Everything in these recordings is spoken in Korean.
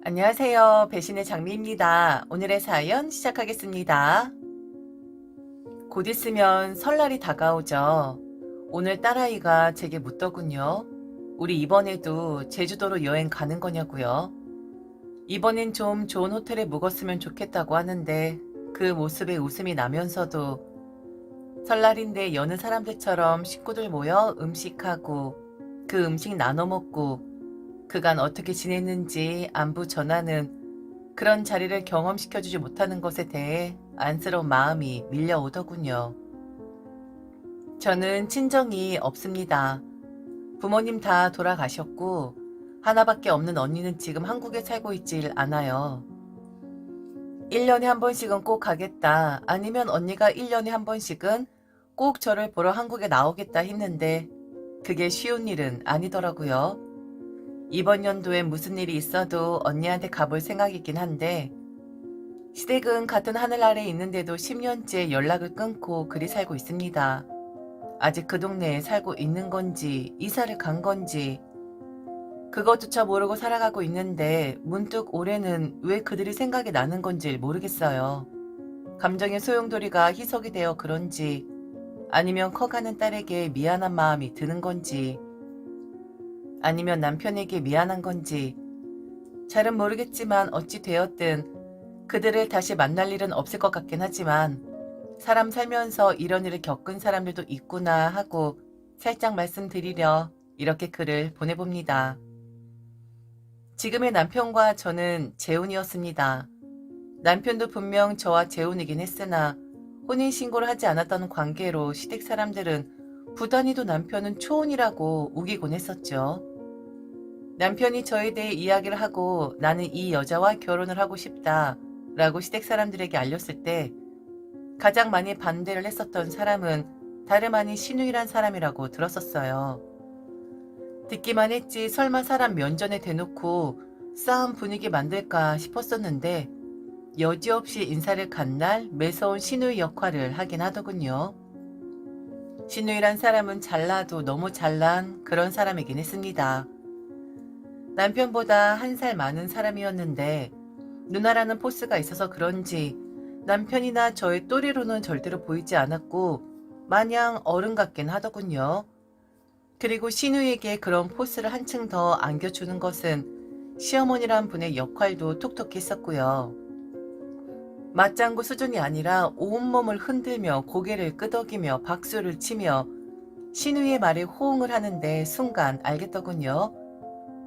안녕하세요. 배신의 장미입니다. 오늘의 사연 시작하겠습니다. 곧 있으면 설날이 다가오죠. 오늘 딸아이가 제게 묻더군요. 우리 이번에도 제주도로 여행 가는 거냐고요. 이번엔 좀 좋은 호텔에 묵었으면 좋겠다고 하는데 그 모습에 웃음이 나면서도 설날인데 여느 사람들처럼 식구들 모여 음식하고 그 음식 나눠 먹고 그간 어떻게 지냈는지 안부 전하는 그런 자리를 경험시켜주지 못하는 것에 대해 안쓰러운 마음이 밀려오더군요. 저는 친정이 없습니다. 부모님 다 돌아가셨고 하나밖에 없는 언니는 지금 한국에 살고 있질 않아요. 1년에 한 번씩은 꼭 가겠다. 아니면 언니가 1년에 한 번씩은 꼭 저를 보러 한국에 나오겠다 했는데 그게 쉬운 일은 아니더라고요. 이번 연도에 무슨 일이 있어도 언니한테 가볼 생각이긴 한데 시댁은 같은 하늘 아래에 있는데도 10년째 연락을 끊고 그리 살고 있습니다. 아직 그 동네에 살고 있는 건지 이사를 간 건지 그것조차 모르고 살아가고 있는데 문득 올해는 왜 그들이 생각이 나는 건지 모르겠어요. 감정의 소용돌이가 희석이 되어 그런지 아니면 커가는 딸에게 미안한 마음이 드는 건지 아니면 남편에게 미안한 건지 잘은 모르겠지만 어찌 되었든 그들을 다시 만날 일은 없을 것 같긴 하지만 사람 살면서 이런 일을 겪은 사람들도 있구나 하고 살짝 말씀드리려 이렇게 글을 보내봅니다. 지금의 남편과 저는 재혼이었습니다. 남편도 분명 저와 재혼이긴 했으나 혼인신고를 하지 않았던 관계로 시댁 사람들은 부단히도 남편은 초혼이라고 우기곤 했었죠. 남편이 저에 대해 이야기를 하고 나는 이 여자와 결혼을 하고 싶다 라고 시댁 사람들에게 알렸을 때 가장 많이 반대를 했었던 사람은 다름 아닌 신우이란 사람이라고 들었었어요. 듣기만 했지 설마 사람 면전에 대놓고 싸움 분위기 만들까 싶었었는데 여지없이 인사를 간 날 매서운 신우이 역할을 하긴 하더군요. 신우이란 사람은 잘나도 너무 잘난 그런 사람이긴 했습니다. 남편보다 한 살 많은 사람이었는데 누나라는 포스가 있어서 그런지 남편이나 저의 또래로는 절대로 보이지 않았고 마냥 어른 같긴 하더군요. 그리고 신우에게 그런 포스를 한층 더 안겨주는 것은 시어머니란 분의 역할도 톡톡히 했었고요. 맞장구 수준이 아니라 온몸을 흔들며 고개를 끄덕이며 박수를 치며 신우의 말에 호응을 하는데 순간 알겠더군요.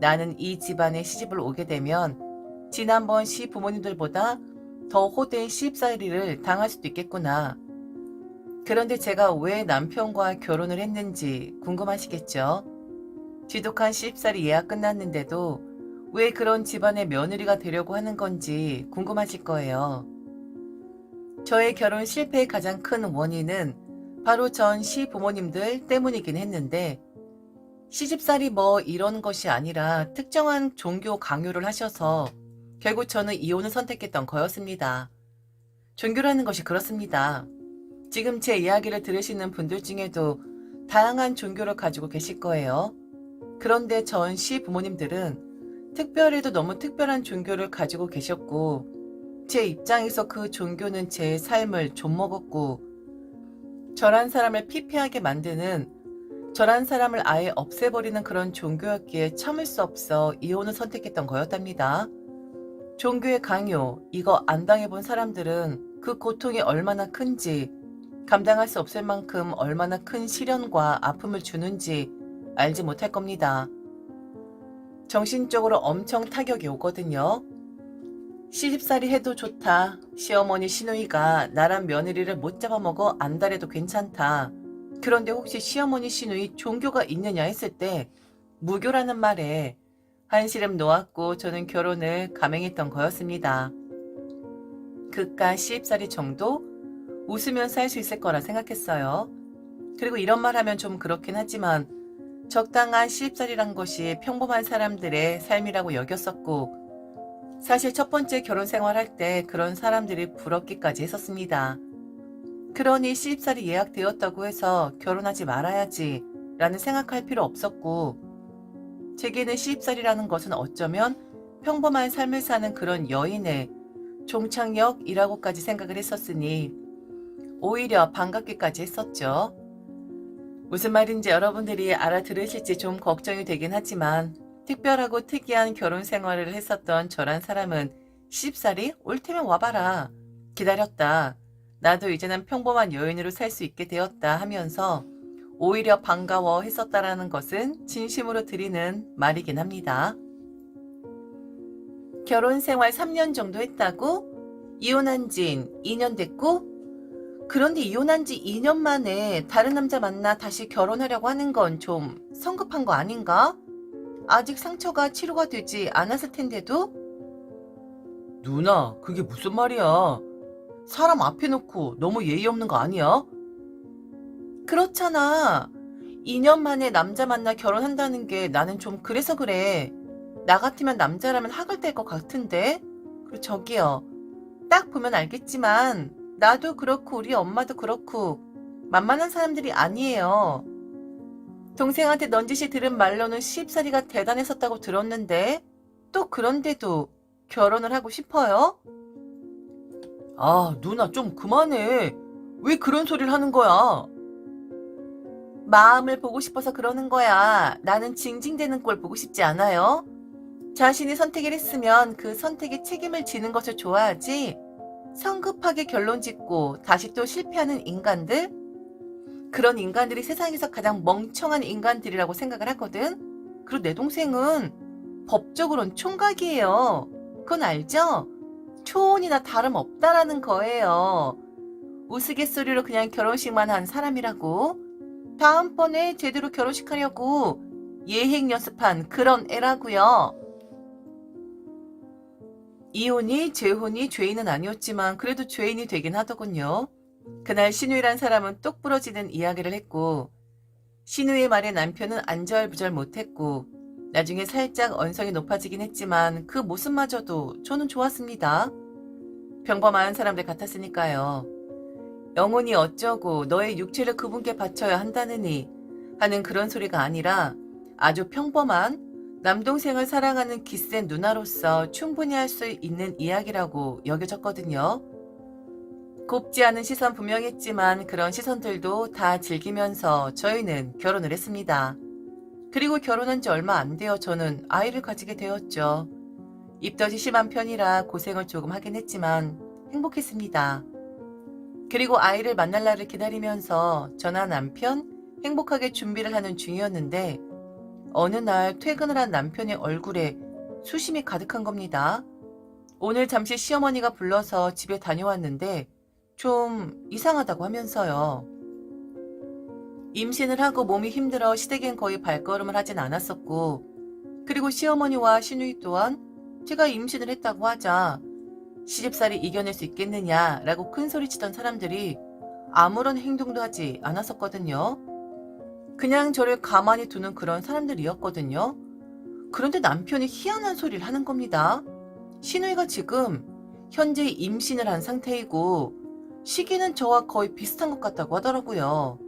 나는 이 집안에 시집을 오게 되면 지난번 시부모님들보다 더 호된 시집살이를 당할 수도 있겠구나. 그런데 제가 왜 남편과 결혼을 했는지 궁금하시겠죠? 지독한 시집살이 예약 끝났는데도 왜 그런 집안의 며느리가 되려고 하는 건지 궁금하실 거예요. 저의 결혼 실패의 가장 큰 원인은 바로 전 시부모님들 때문이긴 했는데 시집살이 뭐 이런 것이 아니라 특정한 종교 강요를 하셔서 결국 저는 이혼을 선택했던 거였습니다. 종교라는 것이 그렇습니다. 지금 제 이야기를 들으시는 분들 중에도 다양한 종교를 가지고 계실 거예요. 그런데 전 시부모님들은 특별해도 너무 특별한 종교를 가지고 계셨고 제 입장에서 그 종교는 제 삶을 좀먹었고 저란 사람을 피폐하게 만드는 저란 사람을 아예 없애버리는 그런 종교였기에 참을 수 없어 이혼을 선택했던 거였답니다. 종교의 강요, 이거 안 당해본 사람들은 그 고통이 얼마나 큰지 감당할 수 없을 만큼 얼마나 큰 시련과 아픔을 주는지 알지 못할 겁니다. 정신적으로 엄청 타격이 오거든요. 시집살이 해도 좋다. 시어머니 시누이가 나란 며느리를 못 잡아먹어 안달해도 괜찮다. 그런데 혹시 시어머니 시누이 종교가 있느냐 했을 때 무교라는 말에 한시름 놓았고 저는 결혼을 감행했던 거였습니다. 그깟 시집살이 정도 웃으면서 할 수 있을 거라 생각했어요. 그리고 이런 말 하면 좀 그렇긴 하지만 적당한 시집살이란 것이 평범한 사람들의 삶이라고 여겼었고 사실 첫 번째 결혼 생활할 때 그런 사람들이 부럽기까지 했었습니다. 그러니 시집살이 예약되었다고 해서 결혼하지 말아야지 라는 생각할 필요 없었고 제게는 시집살이라는 것은 어쩌면 평범한 삶을 사는 그런 여인의 종착역이라고까지 생각을 했었으니 오히려 반갑기까지 했었죠. 무슨 말인지 여러분들이 알아들으실지 좀 걱정이 되긴 하지만 특별하고 특이한 결혼 생활을 했었던 저란 사람은 시집살이 올 테면 와봐라. 기다렸다. 나도 이제는 평범한 여인으로 살 수 있게 되었다 하면서 오히려 반가워 했었다라는 것은 진심으로 드리는 말이긴 합니다. 결혼 생활 3년 정도 했다고? 이혼한 지 2년 됐고? 그런데 이혼한 지 2년 만에 다른 남자 만나 다시 결혼하려고 하는 건 좀 성급한 거 아닌가? 아직 상처가 치료가 되지 않았을 텐데도? 누나, 그게 무슨 말이야? 사람 앞에 놓고 너무 예의 없는 거 아니야? 그렇잖아. 2년 만에 남자 만나 결혼한다는 게 나는 좀 그래서 그래. 나 같으면 남자라면 학을 뗄 것 같은데? 그리고 저기요. 딱 보면 알겠지만 나도 그렇고 우리 엄마도 그렇고 만만한 사람들이 아니에요. 동생한테 넌지시 들은 말로는 시집살이가 대단했었다고 들었는데 또 그런데도 결혼을 하고 싶어요? 아, 누나 좀 그만해. 왜 그런 소리를 하는 거야? 마음을 보고 싶어서 그러는 거야. 나는 징징대는 꼴 보고 싶지 않아요. 자신이 선택을 했으면 그 선택에 책임을 지는 것을 좋아하지. 성급하게 결론 짓고 다시 또 실패하는 인간들? 그런 인간들이 세상에서 가장 멍청한 인간들이라고 생각을 하거든. 그리고 내 동생은 법적으로는 총각이에요. 그건 알죠? 초혼이나 다름없다라는 거예요. 우스갯소리로 그냥 결혼식만 한 사람이라고. 다음번에 제대로 결혼식하려고 예행 연습한 그런 애라고요. 이혼이 재혼이 죄인은 아니었지만 그래도 죄인이 되긴 하더군요. 그날 신우이란 사람은 똑 부러지는 이야기를 했고 신우이의 말에 남편은 안절부절 못했고 나중에 살짝 언성이 높아지긴 했지만 그 모습마저도 저는 좋았습니다. 평범한 사람들 같았으니까요. 영혼이 어쩌고 너의 육체를 그분께 바쳐야 한다느니 하는 그런 소리가 아니라 아주 평범한 남동생을 사랑하는 기센 누나로서 충분히 할 수 있는 이야기라고 여겨졌거든요. 곱지 않은 시선 분명했지만 그런 시선들도 다 즐기면서 저희는 결혼을 했습니다. 그리고 결혼한 지 얼마 안 되어 저는 아이를 가지게 되었죠. 입덧이 심한 편이라 고생을 조금 하긴 했지만 행복했습니다. 그리고 아이를 만날 날을 기다리면서 저나 남편 행복하게 준비를 하는 중이었는데 어느 날 퇴근을 한 남편의 얼굴에 수심이 가득한 겁니다. 오늘 잠시 시어머니가 불러서 집에 다녀왔는데 좀 이상하다고 하면서요. 임신을 하고 몸이 힘들어 시댁엔 거의 발걸음을 하진 않았었고 그리고 시어머니와 시누이 또한 제가 임신을 했다고 하자 시집살이 이겨낼 수 있겠느냐라고 큰소리치던 사람들이 아무런 행동도 하지 않았었거든요. 그냥 저를 가만히 두는 그런 사람들이었거든요. 그런데 남편이 희한한 소리를 하는 겁니다. 시누이가 지금 현재 임신을 한 상태이고 시기는 저와 거의 비슷한 것 같다고 하더라고요.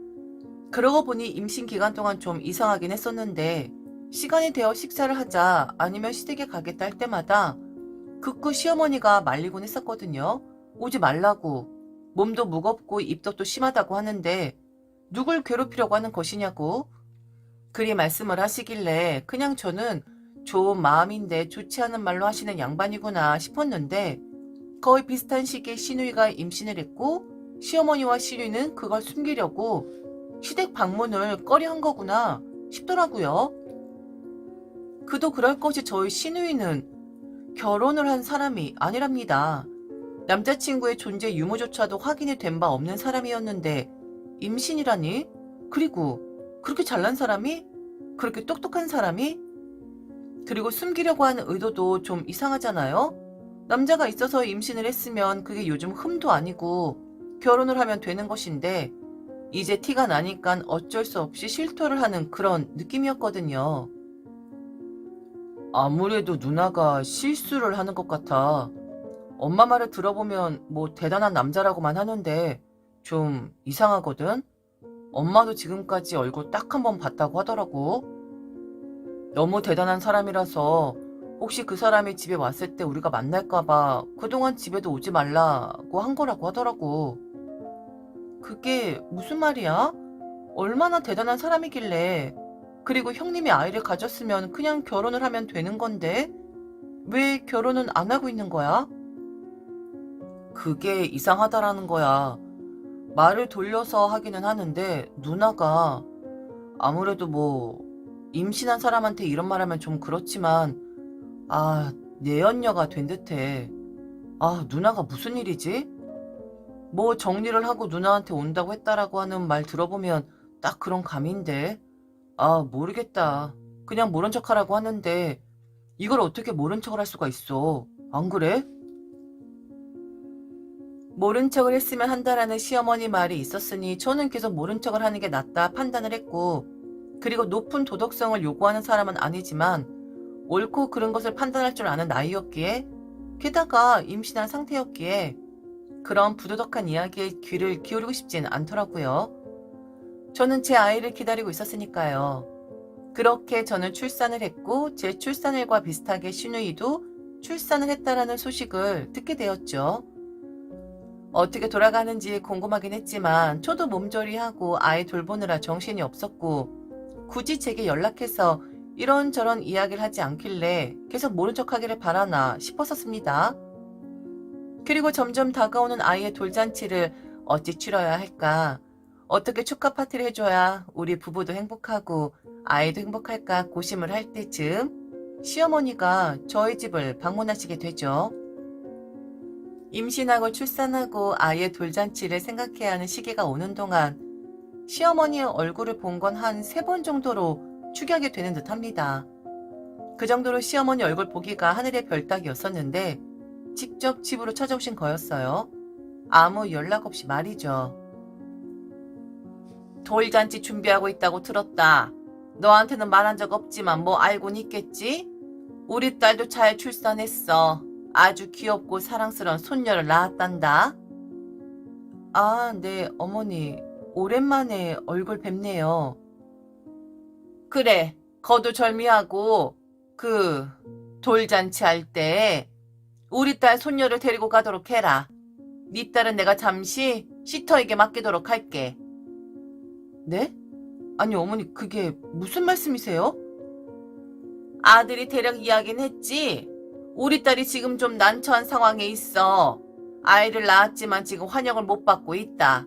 그러고 보니 임신 기간 동안 좀 이상하긴 했었는데 시간이 되어 식사를 하자 아니면 시댁에 가겠다 할 때마다 극구 시어머니가 말리곤 했었거든요. 오지 말라고. 몸도 무겁고 입덧도 심하다고 하는데 누굴 괴롭히려고 하는 것이냐고. 그리 말씀을 하시길래 그냥 저는 좋은 마음인데 좋지 않은 말로 하시는 양반이구나 싶었는데 거의 비슷한 시기에 시누이가 임신을 했고 시어머니와 시누이는 그걸 숨기려고 시댁 방문을 꺼려한 거구나 싶더라고요. 그도 그럴 것이 저희 시누이는 결혼을 한 사람이 아니랍니다. 남자친구의 존재 유무조차도 확인이 된 바 없는 사람이었는데 임신이라니? 그리고 그렇게 잘난 사람이? 그렇게 똑똑한 사람이? 그리고 숨기려고 하는 의도도 좀 이상하잖아요? 남자가 있어서 임신을 했으면 그게 요즘 흠도 아니고 결혼을 하면 되는 것인데 이제 티가 나니까 어쩔 수 없이 실토를 하는 그런 느낌이었거든요. 아무래도 누나가 실수를 하는 것 같아. 엄마 말을 들어보면 뭐 대단한 남자라고만 하는데 좀 이상하거든? 엄마도 지금까지 얼굴 딱 한 번 봤다고 하더라고. 너무 대단한 사람이라서 혹시 그 사람이 집에 왔을 때 우리가 만날까봐 그동안 집에도 오지 말라고 한 거라고 하더라고. 그게 무슨 말이야? 얼마나 대단한 사람이길래. 그리고 형님이 아이를 가졌으면 그냥 결혼을 하면 되는 건데 왜 결혼은 안 하고 있는 거야? 그게 이상하다라는 거야. 말을 돌려서 하기는 하는데 누나가 아무래도 뭐 임신한 사람한테 이런 말 하면 좀 그렇지만 내연녀가 된 듯해. 누나가 무슨 일이지? 뭐 정리를 하고 누나한테 온다고 했다라고 하는 말 들어보면 딱 그런 감인데. 모르겠다. 그냥 모른 척하라고 하는데 이걸 어떻게 모른 척을 할 수가 있어. 안 그래? 모른 척을 했으면 한다라는 시어머니 말이 있었으니 저는 계속 모른 척을 하는 게 낫다 판단을 했고, 그리고 높은 도덕성을 요구하는 사람은 아니지만 옳고 그른 것을 판단할 줄 아는 나이였기에, 게다가 임신한 상태였기에 그런 부도덕한 이야기에 귀를 기울이고 싶진 않더라고요. 저는 제 아이를 기다리고 있었으니까요. 그렇게 저는 출산을 했고 제 출산일과 비슷하게 시누이도 출산을 했다라는 소식을 듣게 되었죠. 어떻게 돌아가는지 궁금하긴 했지만 저도 몸조리하고 아이 돌보느라 정신이 없었고 굳이 제게 연락해서 이런저런 이야기를 하지 않길래 계속 모른 척하기를 바라나 싶었었습니다. 그리고 점점 다가오는 아이의 돌잔치를 어찌 치러야 할까, 어떻게 축하 파티를 해줘야 우리 부부도 행복하고 아이도 행복할까 고심을 할 때쯤 시어머니가 저희 집을 방문하시게 되죠. 임신하고 출산하고 아이의 돌잔치를 생각해야 하는 시기가 오는 동안 시어머니의 얼굴을 본 건 한 3번 정도로 축약이 되는 듯 합니다. 그 정도로 시어머니 얼굴 보기가 하늘의 별따기였었는데 직접 집으로 찾아오신 거였어요. 아무 연락 없이 말이죠. 돌잔치 준비하고 있다고 들었다. 너한테는 말한 적 없지만 뭐 알고는 있겠지? 우리 딸도 잘 출산했어. 아주 귀엽고 사랑스러운 손녀를 낳았단다. 네, 어머니. 오랜만에 얼굴 뵙네요. 그래, 거두절미하고 돌잔치 할 때 우리 딸 손녀를 데리고 가도록 해라. 네 딸은 내가 잠시 시터에게 맡기도록 할게. 네? 아니 어머니 그게 무슨 말씀이세요? 아들이 대략 이야기는 했지. 우리 딸이 지금 좀 난처한 상황에 있어. 아이를 낳았지만 지금 환영을 못 받고 있다.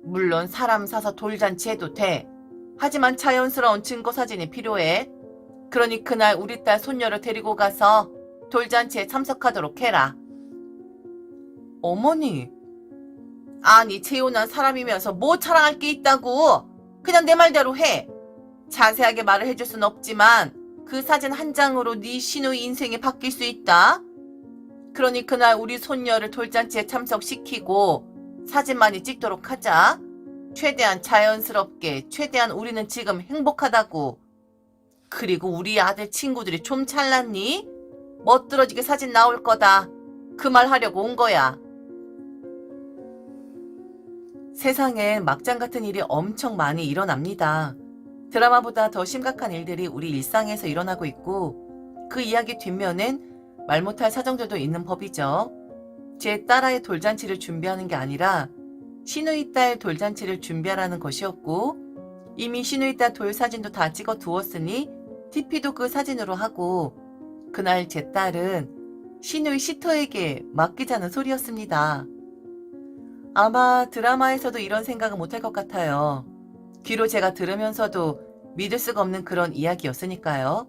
물론 사람 사서 돌잔치 해도 돼. 하지만 자연스러운 증거사진이 필요해. 그러니 그날 우리 딸 손녀를 데리고 가서 돌잔치에 참석하도록 해라. 어머니. 아니 재혼한 사람이면서 뭐 자랑할 게 있다고. 그냥 내 말대로 해. 자세하게 말을 해줄 순 없지만 그 사진 한 장으로 네 시누이 인생이 바뀔 수 있다. 그러니 그날 우리 손녀를 돌잔치에 참석시키고 사진 많이 찍도록 하자. 최대한 자연스럽게, 최대한 우리는 지금 행복하다고. 그리고 우리 아들 친구들이 좀 잘났니? 멋들어지게 사진 나올 거다. 그 말 하려고 온 거야. 세상엔 막장 같은 일이 엄청 많이 일어납니다. 드라마보다 더 심각한 일들이 우리 일상에서 일어나고 있고 그 이야기 뒷면엔 말 못할 사정들도 있는 법이죠. 제 딸아이 돌잔치를 준비하는 게 아니라 시누이 딸 돌잔치를 준비하라는 것이었고, 이미 시누이 딸 돌 사진도 다 찍어 두었으니 TP도 그 사진으로 하고 그날 제 딸은 시누이 시터에게 맡기자는 소리였습니다. 아마 드라마에서도 이런 생각은 못할 것 같아요. 귀로 제가 들으면서도 믿을 수가 없는 그런 이야기였으니까요.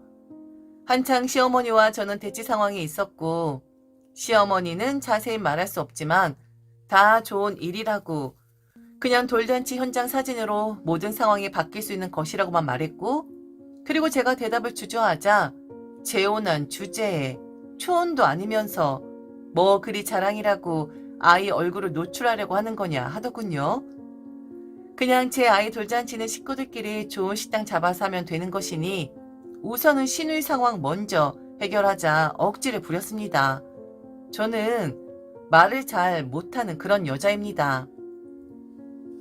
한창 시어머니와 저는 대치 상황에 있었고 시어머니는 자세히 말할 수 없지만 다 좋은 일이라고, 그냥 돌잔치 현장 사진으로 모든 상황이 바뀔 수 있는 것이라고만 말했고, 그리고 제가 대답을 주저하자 재혼한 주제에 초혼도 아니면서 뭐 그리 자랑이라고 아이 얼굴을 노출하려고 하는 거냐 하더군요. 그냥 제 아이 돌잔치는 식구들끼리 좋은 식당 잡아서 하면 되는 것이니 우선은 시누이 상황 먼저 해결하자 억지를 부렸습니다. 저는 말을 잘 못하는 그런 여자입니다.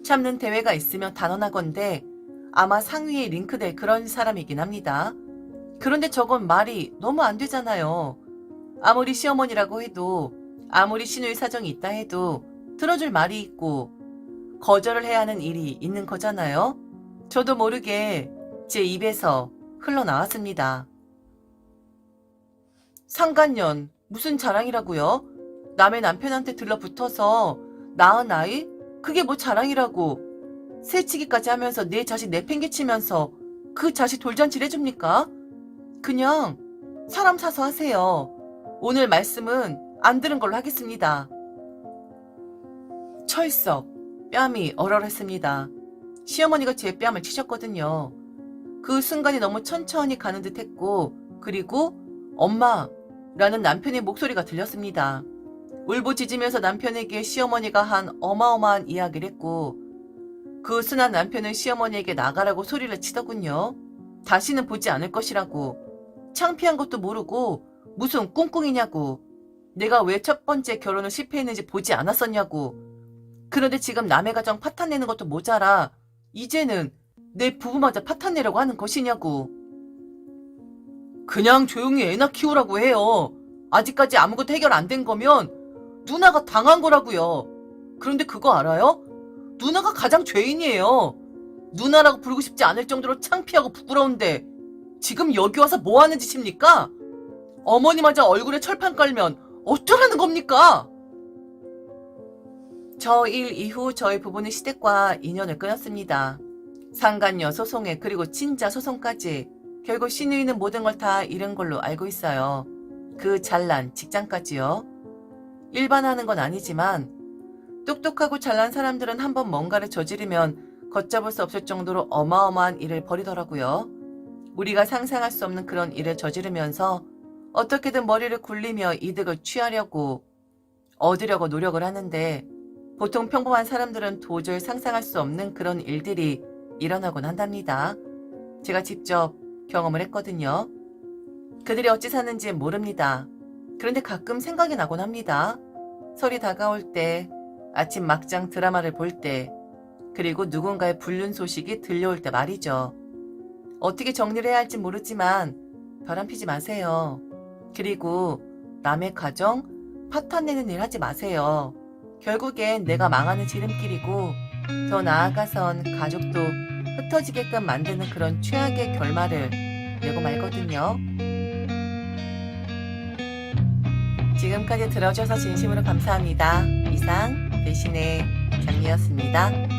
참는 대회가 있으면 단언하건대 아마 상위에 링크될 그런 사람이긴 합니다. 그런데 저건 말이 너무 안 되잖아요. 아무리 시어머니라고 해도, 아무리 시누이 사정이 있다 해도 들어줄 말이 있고 거절을 해야 하는 일이 있는 거잖아요. 저도 모르게 제 입에서 흘러나왔습니다. 상간년, 무슨 자랑이라고요? 남의 남편한테 들러붙어서 낳은 아이? 그게 뭐 자랑이라고. 새치기까지 하면서 내 자식 내팽개치면서 그 자식 돌잔치를 해줍니까? 그냥 사람 사서 하세요. 오늘 말씀은 안 들은 걸로 하겠습니다. 철썩 뺨이 얼얼했습니다. 시어머니가 제 뺨을 치셨거든요. 그 순간이 너무 천천히 가는 듯 했고, 그리고 엄마라는 남편의 목소리가 들렸습니다. 울부짖으면서 남편에게 시어머니가 한 어마어마한 이야기를 했고, 그 순한 남편은 시어머니에게 나가라고 소리를 치더군요. 다시는 보지 않을 것이라고. 창피한 것도 모르고 무슨 꿍꿍이냐고. 내가 왜 첫 번째 결혼을 실패했는지 보지 않았었냐고. 그런데 지금 남의 가정 파탄내는 것도 모자라 이제는 내 부부마저 파탄내려고 하는 것이냐고. 그냥 조용히 애나 키우라고 해요. 아직까지 아무것도 해결 안 된 거면 누나가 당한 거라고요. 그런데 그거 알아요? 누나가 가장 죄인이에요. 누나라고 부르고 싶지 않을 정도로 창피하고 부끄러운데 지금 여기 와서 뭐 하는 짓입니까? 어머니마저 얼굴에 철판 깔면 어쩌라는 겁니까? 저 일 이후 저희 부부는 시댁과 인연을 끊었습니다. 상간녀 소송에 그리고 친자 소송까지 결국 시누이는 모든 걸 다 잃은 걸로 알고 있어요. 그 잘난 직장까지요. 일반화하는 건 아니지만 똑똑하고 잘난 사람들은 한번 뭔가를 저지르면 걷잡을 수 없을 정도로 어마어마한 일을 벌이더라고요. 우리가 상상할 수 없는 그런 일을 저지르면서 어떻게든 머리를 굴리며 이득을 취하려고 얻으려고 노력을 하는데 보통 평범한 사람들은 도저히 상상할 수 없는 그런 일들이 일어나곤 한답니다. 제가 직접 경험을 했거든요. 그들이 어찌 사는지 모릅니다. 그런데 가끔 생각이 나곤 합니다. 설이 다가올 때, 아침 막장 드라마를 볼 때, 그리고 누군가의 불륜 소식이 들려올 때 말이죠. 어떻게 정리를 해야 할지 모르지만 바람피지 마세요. 그리고 남의 가정 파탄내는 일 하지 마세요. 결국엔 내가 망하는 지름길이고 더 나아가선 가족도 흩어지게끔 만드는 그런 최악의 결말을 내고 말거든요. 지금까지 들어주셔서 진심으로 감사합니다. 이상 대신의 장미였습니다.